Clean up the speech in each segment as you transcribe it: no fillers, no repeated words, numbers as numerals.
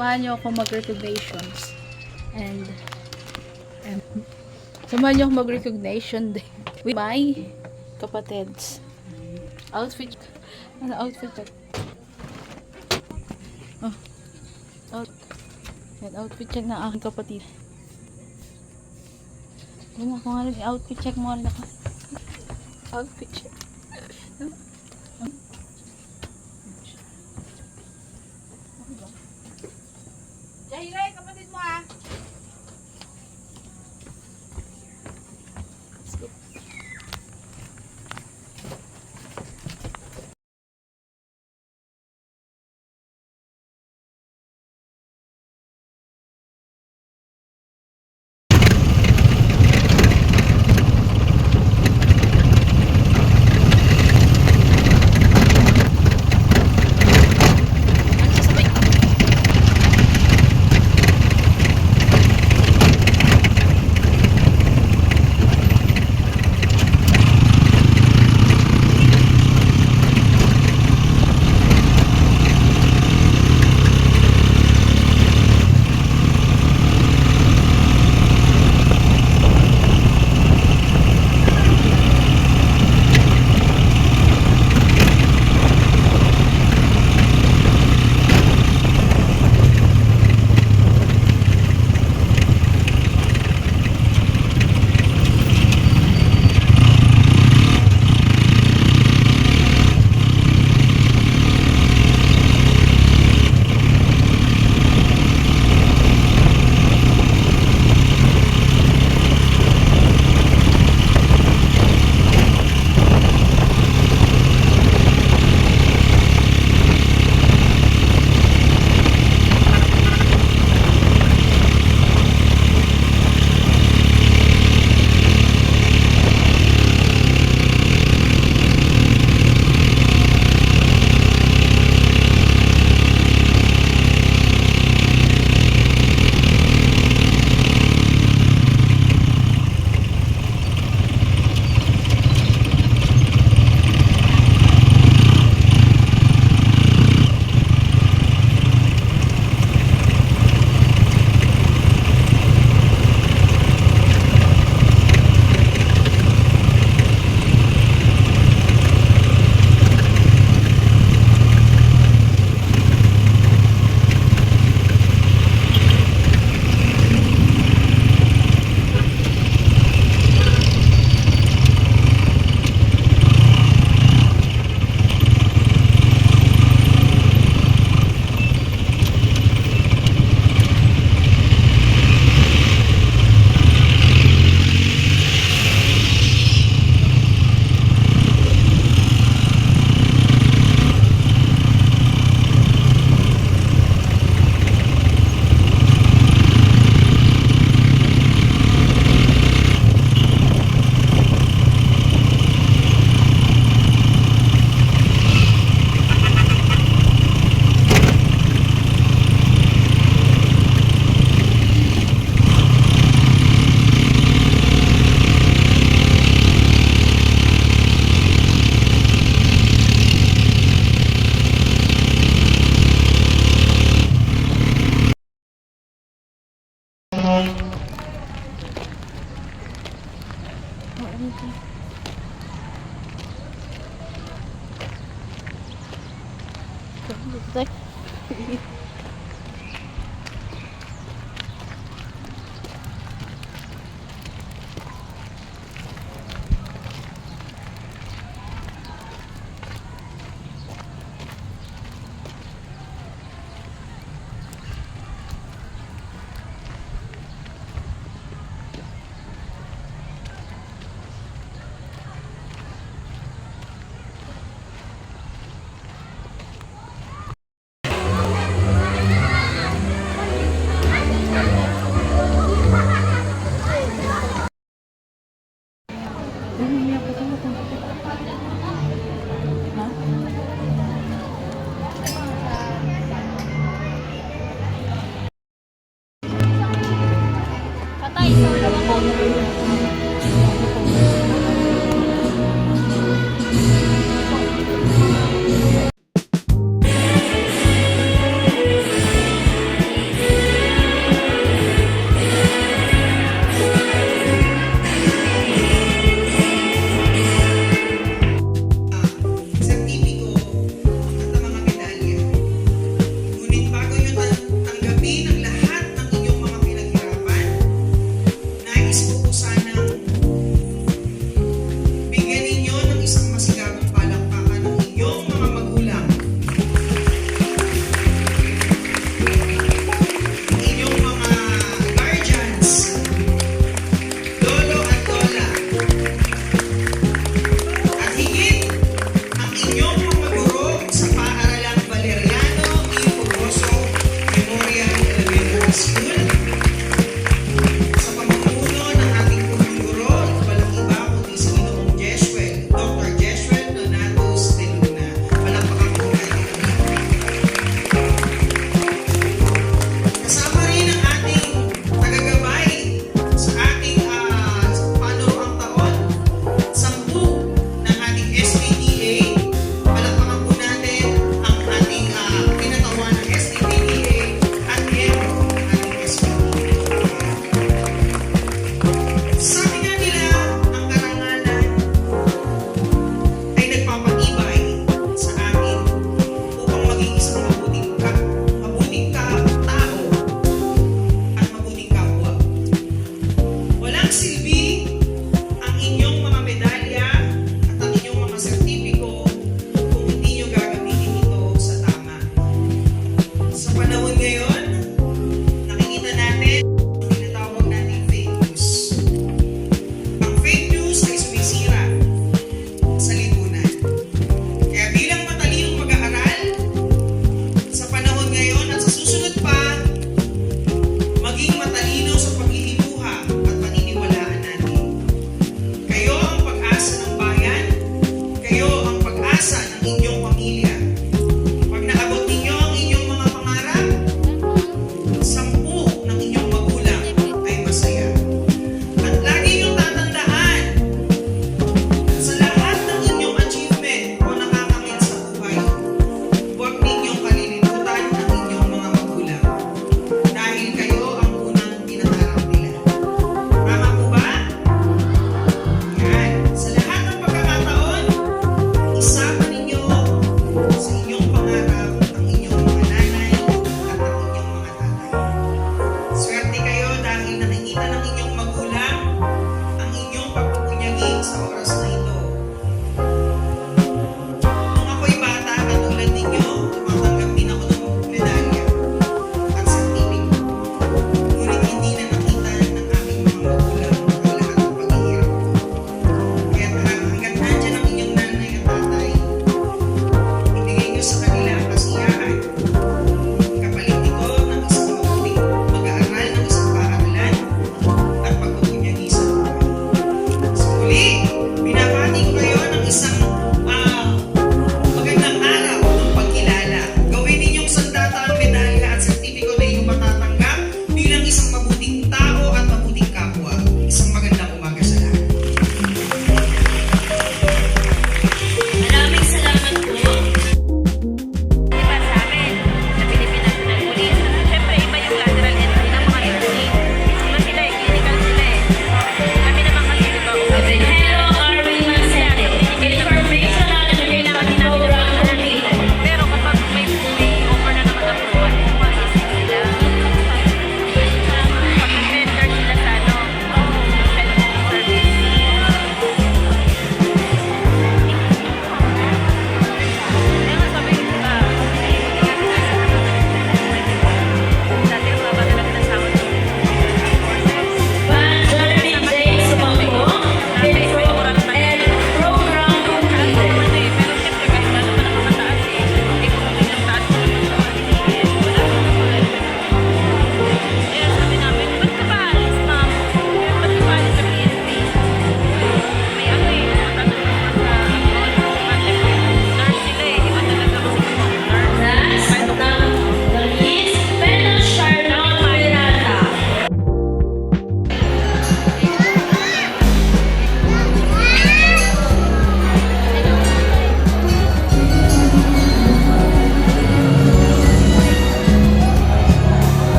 Samahan niyo ako mag-recognitions. And samahan niyo ako mag-recognition din with my kapatids. Outfit. Ano outfit? Oh. Outfit check ng aking kapatid. Yun ako nga nag-outfit check mo rin ako. Outfit check. Jahire, kapatid mo ah. Let's go.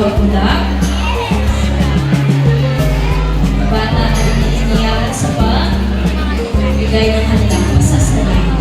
nagpapakulak. Bata na iniiyakan sa bigay ng kanilang pasasalamat.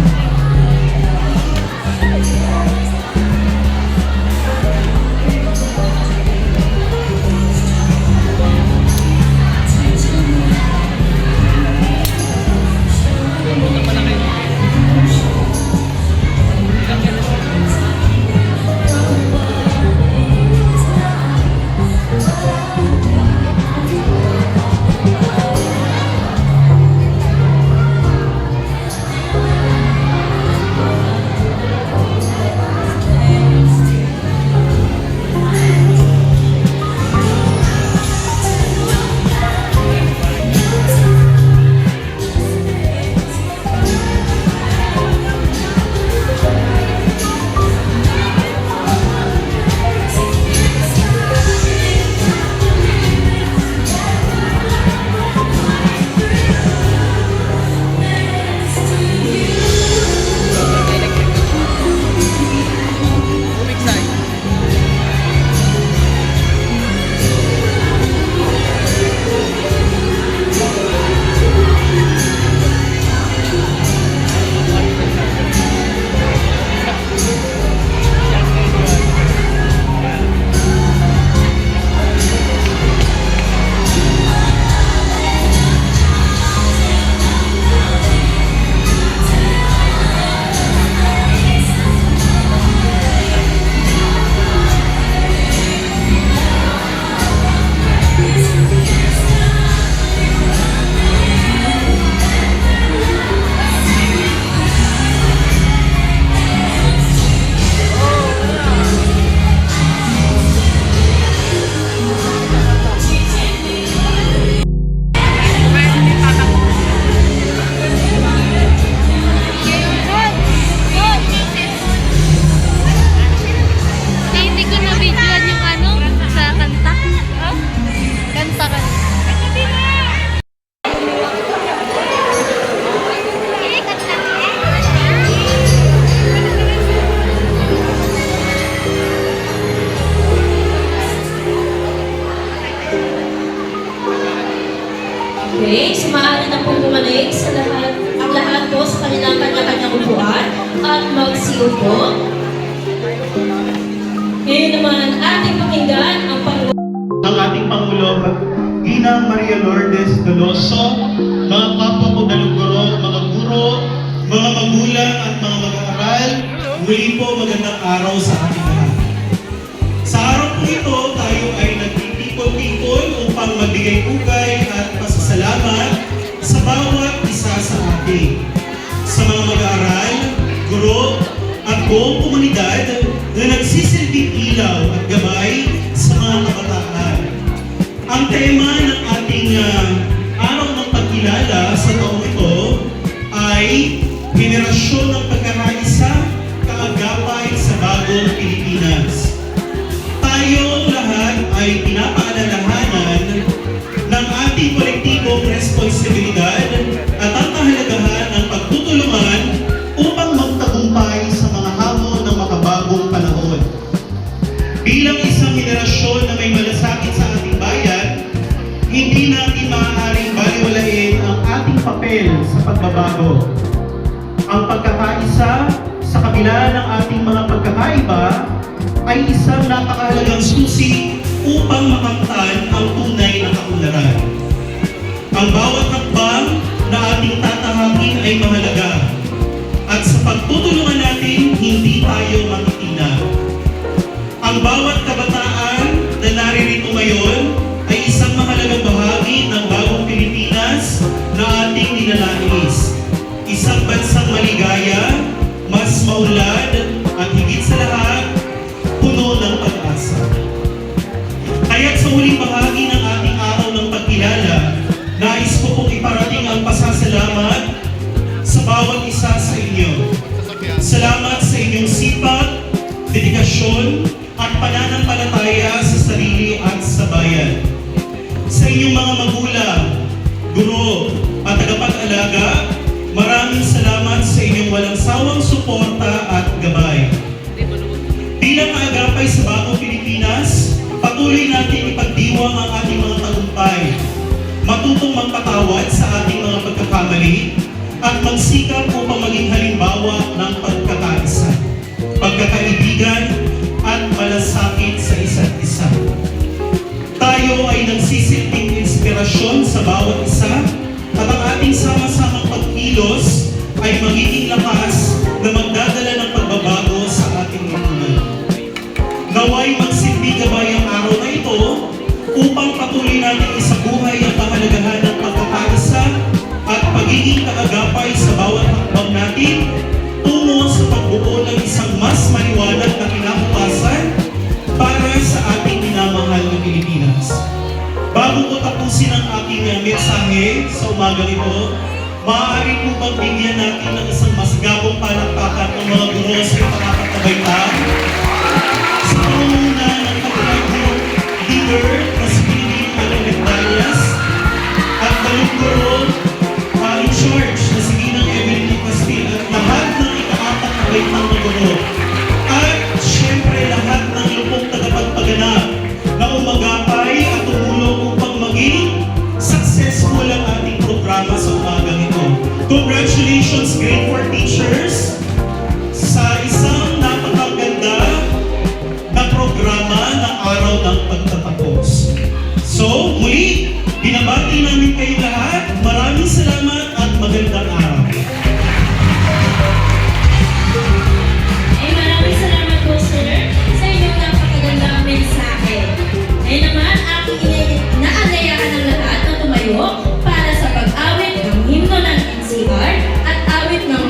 Hindi ko na-videoan yung sa kanta. Kanta ka. Okay, so maaari na pong bumalik sa ang lahat po sa kanilang kanya-kanyang upuan at magsiupo. Ngayon naman, ating pakinggan ang ang ating Pangulo, Ginang Maria Lourdes Doloso, mga kapwa ko daluguro, mga guro, mga magulang at mga mag-aaral, muli po magandang araw sa ating lahat. Sa araw po ito, tayo ay nagtitipon-tipon upang magbigay ugay at pasasalamat sa bawat isa sa atin. Sa mga mag-aaral, guro, at buong komunidad na nagsisilbing ilaw at gabay sa mga kabataan. Ang tema ng ating araw ng pagkilala sa taong ito ay Henerasyon ng Pagkakaisa, Kaagapay sa Bagong Pilipinas. Tayo lahat ay pinapaalalahanan ng ating kolektibong responsibilidad at ang kahalagahan ng pagtutulungan upang magtagumpay sa mga hamon ng makabagong panahon. Bilang isang henerasyon na may malasakit sa ating bayan, hindi natin maaaring baliwalain ang ating papel sa pagbabago. Ang pagkakaisa sa kabila ng ating mga pagkakaiba ay isang napakahalagang susi upang makamtan ang tunay na kaunlaran. Ang bawat hakbang na ating tatahakin ay mahalaga. At sa pagtutulungan natin, hindi tayo matitina. Ang bawat kabataan na naririto ngayon ay isang mahalagang bahagi ng bagong Pilipinas na ating ninanais. Isang bansang maligaya, mas maunlad, at higit sa lahat, puno ng pag-asa. Kaya't sa huling bahagi ng ating araw ng pagkilala, nais ko pong iparating ang pasasalamat sa bawat isa sa inyo. Salamat sa inyong sipag, dedikasyon, at pananampalataya sa sarili at sa bayan. Sa inyong mga magulang, guro, at tagapag-alaga, maraming salamat sa inyong walang sawang suporta at gabay. Bilang kaagapay sa Bagong Pilipinas, patuloy magpatawad sa ating mga pagkakamali at magsikap upang maging halimbawa ng pagkakaisa, pagkakaibigan at malasakit sa isa't isa. Tayo ay nagsisilbing inspirasyon sa bawat isa at ang ating sama-samang pagkilos ay magiging lakas na magdadala ng pagbabago sa ating lipunan. Naway magsilbi gabay ang araw na ito upang patuloy natin isabuhay ang kahalagahan ng pagkakaisa at pagiging kaagapay sa bawat hakbang natin tungo sa pagbuo ng isang mas maliwanag na kinabukasan para sa ating minamahal na Pilipinas. Bago ko tapusin ang aking mensahe sa umagang ito, maaari po bang bigyan natin ng isang masigabong palakpakan ng mga guro sa iparapat na baitang sa pangunguna ng pagkakaguro leader na si Pilipinas Alvin Darias at dalungguro in charge na si Ginang Evelyn Castillo at lahat ng ikaapat na baitang na guro at syempre lahat ng lupong tagapagpaganap na umagapay at tumulong upang maging successful ang ating programa sa umagang ito. Congratulations, Grade 4 teachers, sa isang napakaganda na programa ng Araw ng Pagtatapos. So, muli, binabati namin kayo lahat. Maraming salamat at magandang araw. Maraming salamat po, sir, sa inyong napakagandang mensahe. Ngayon naman, aking inaanyayahan ng lahat na tumayo para sa pag-awit ng himno ng NCR at awit ng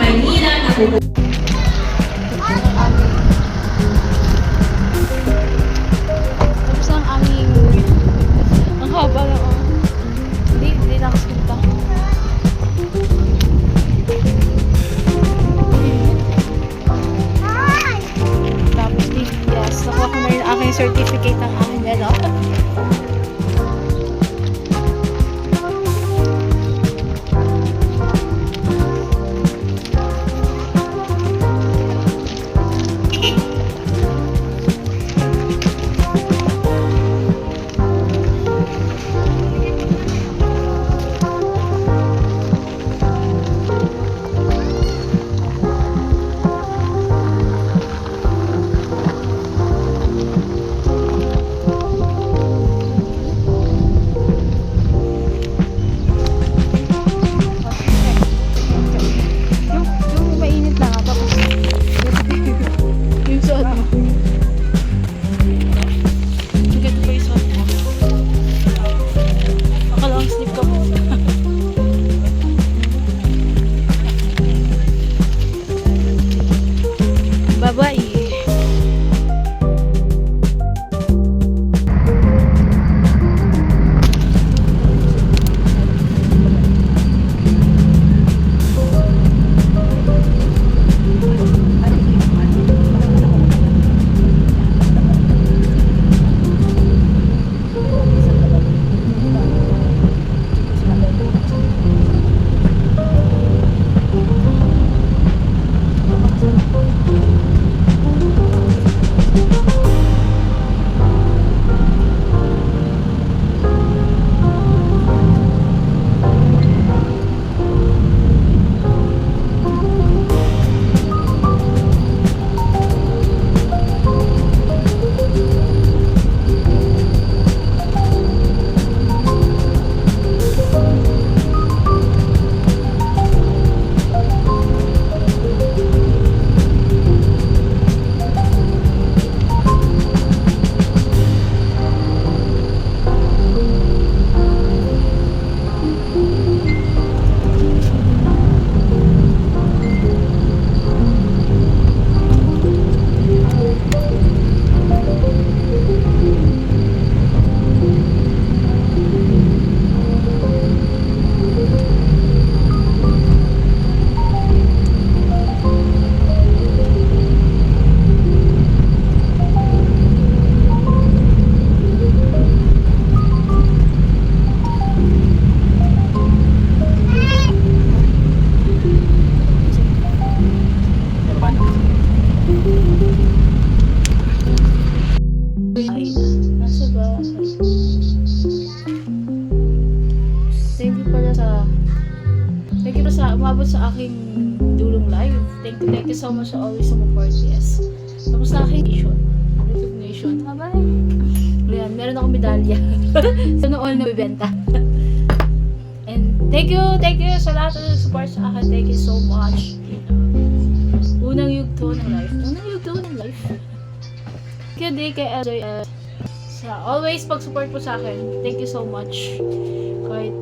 umabot sa aking dulong live. Thank you so much sa always support, yes. Tapos na aking recognition. Bye-bye. Ayan, meron akong medalya. So, noon na bibenta. And thank you sa lahat ng support sa akin. Thank you so much. Unang yugto ng life. Thank you din kay LJ sa always pag-support po sa akin. Thank you so much. Kahit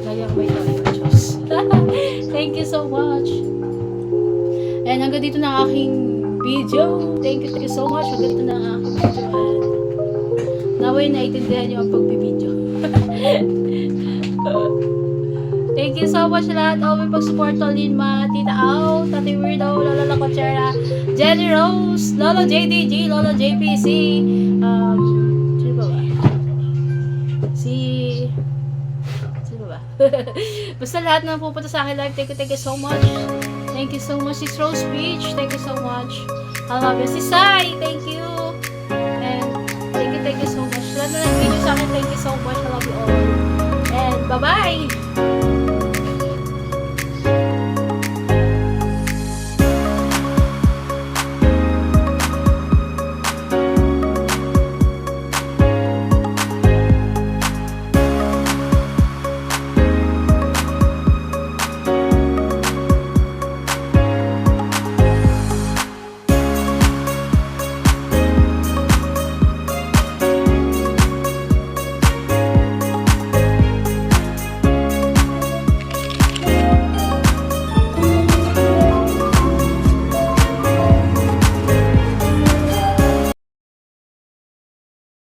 gayang may Diyos. Thank you so much. And hanggang dito na ang aking video. Thank you so much. Hanggang dito na ang aking video. And naway naiintindihan niyo ang pagbibideo. Thank you so much lahat. Always pag-support to Linma, Tita Au, Tati Weirdo, Lola Lacochera, Jenny Rose, Lolo JDG, Lolo JPC, sino ba? Sino ba? Basta lahat na pupunta sa akin live. Thank you so much. Thank you so much. Sis Rose Beach, thank you so much. I love you. Si Sai, thank you.